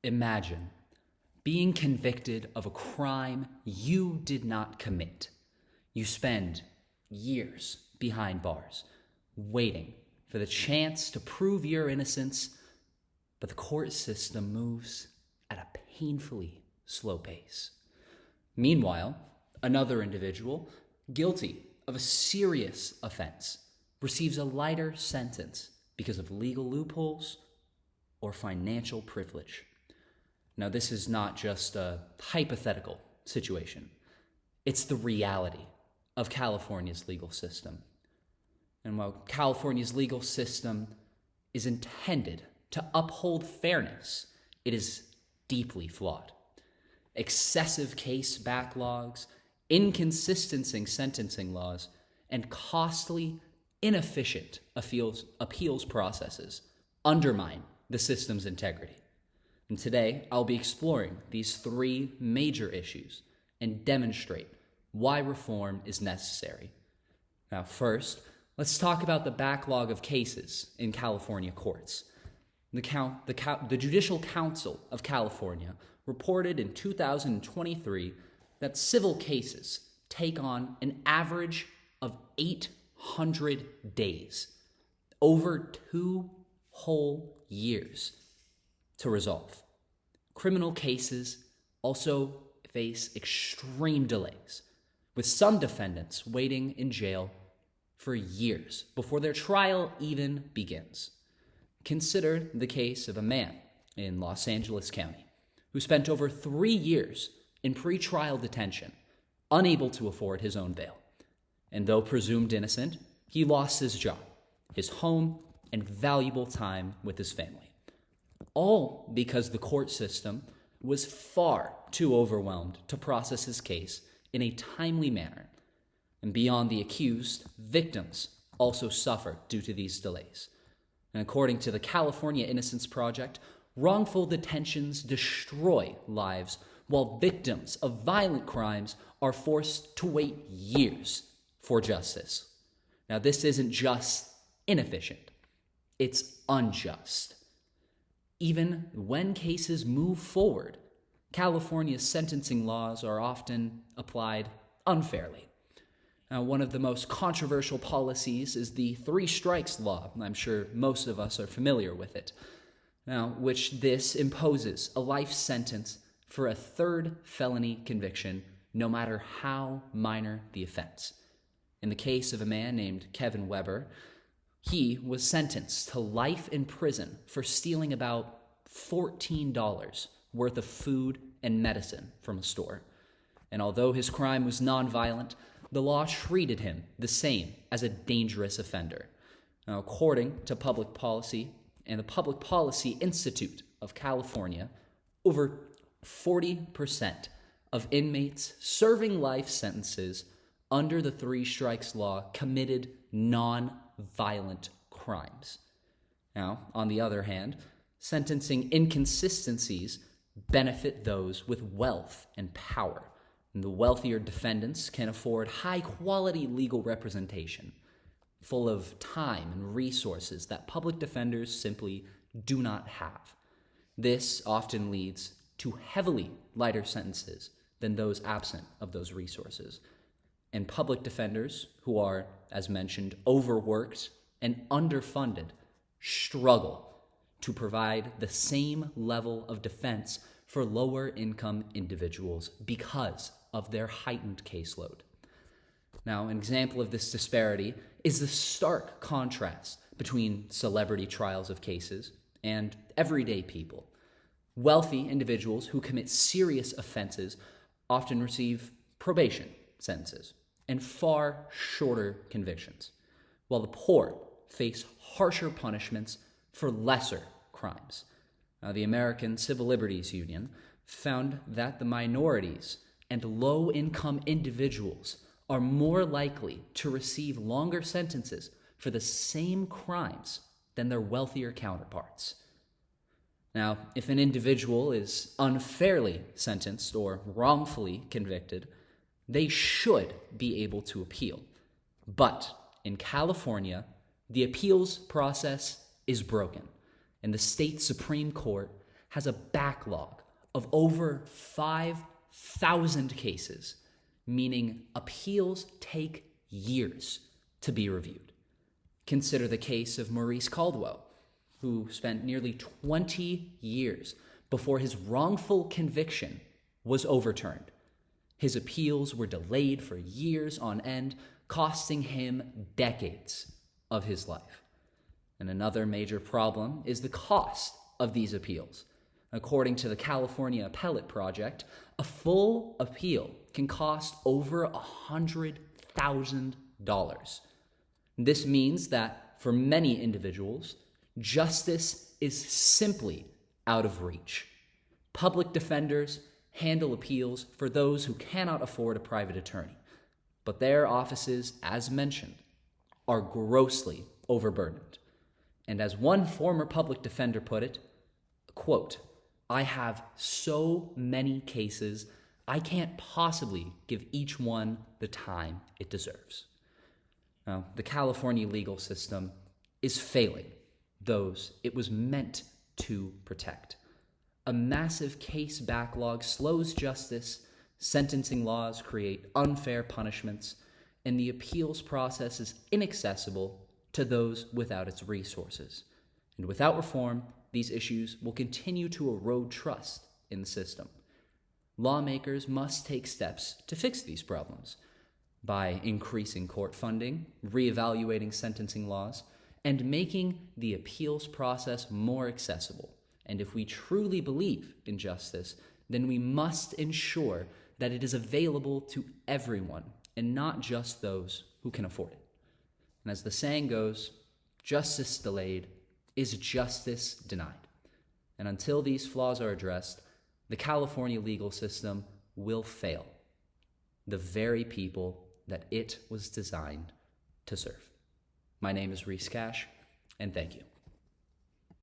Imagine being convicted of a crime you did not commit. You spend years behind bars, waiting for the chance to prove your innocence, but the court system moves at a painfully slow pace. Meanwhile, another individual, guilty of a serious offense, receives a lighter sentence because of legal loopholes or financial privilege. Now, this is not just a hypothetical situation. It's the reality of California's legal system. And while California's legal system is intended to uphold fairness, it is deeply flawed. Excessive case backlogs, inconsistent sentencing laws, and costly, inefficient appeals processes undermine the system's integrity. And today, I'll be exploring these three major issues and demonstrate why reform is necessary. Now, first, let's talk about the backlog of cases in California courts. The Judicial Council of California reported in 2023 that civil cases take on an average of 800 days, over 2 whole years, to resolve. Criminal cases also face extreme delays, with some defendants waiting in jail for years before their trial even begins. Consider the case of a man in Los Angeles County who spent over 3 years in pretrial detention, unable to afford his own bail. And though presumed innocent, he lost his job, his home, and valuable time with his family. All because the court system was far too overwhelmed to process his case in a timely manner. And beyond the accused, victims also suffered due to these delays. And according to the California Innocence Project, wrongful detentions destroy lives, while victims of violent crimes are forced to wait years for justice. Now, this isn't just inefficient, it's unjust. Even when cases move forward, California's sentencing laws are often applied unfairly. Now, one of the most controversial policies is the 3 strikes law. I'm sure most of us are familiar with it. Now, which this imposes a life sentence for a 3rd felony conviction, no matter how minor the offense. In the case of a man named Kevin Weber, he was sentenced to life in prison for stealing about $14 worth of food and medicine from a store. And although his crime was nonviolent, the law treated him the same as a dangerous offender. Now, according to public policy and the Public Policy Institute of California, over 40% of inmates serving life sentences under the 3 strikes law committed non-violent crimes. Now, on the other hand, sentencing inconsistencies benefit those with wealth and power. And the wealthier defendants can afford high-quality legal representation, full of time and resources that public defenders simply do not have. This often leads to heavily lighter sentences than those absent of those resources. And public defenders, who are, as mentioned, overworked and underfunded, struggle to provide the same level of defense for lower-income individuals because of their heightened caseload. Now, an example of this disparity is the stark contrast between celebrity trials of cases and everyday people. Wealthy individuals who commit serious offenses often receive probation sentences and far shorter convictions, while the poor face harsher punishments for lesser crimes. Now, the American Civil Liberties Union found that the minorities and low-income individuals are more likely to receive longer sentences for the same crimes than their wealthier counterparts. Now, if an individual is unfairly sentenced or wrongfully convicted, they should be able to appeal. But in California, the appeals process is broken, and the state Supreme Court has a backlog of over 5,000 cases, meaning appeals take years to be reviewed. Consider the case of Maurice Caldwell, who spent nearly 20 years before his wrongful conviction was overturned. His appeals were delayed for years on end, costing him decades of his life. And another major problem is the cost of these appeals. According to the California Appellate Project, a full appeal can cost over $100,000. This means that for many individuals, justice is simply out of reach. Public defenders handle appeals for those who cannot afford a private attorney, but their offices, as mentioned, are grossly overburdened. And as one former public defender put it, quote, "I have so many cases, I can't possibly give each one the time it deserves." Now, the California legal system is failing those it was meant to protect. A massive case backlog slows justice, sentencing laws create unfair punishments, and the appeals process is inaccessible to those without its resources. And without reform, these issues will continue to erode trust in the system. Lawmakers must take steps to fix these problems by increasing court funding, reevaluating sentencing laws, and making the appeals process more accessible. And if we truly believe in justice, then we must ensure that it is available to everyone and not just those who can afford it. And as the saying goes, justice delayed is justice denied. And until these flaws are addressed, the California legal system will fail the very people that it was designed to serve. My name is Reese Cash, and thank you.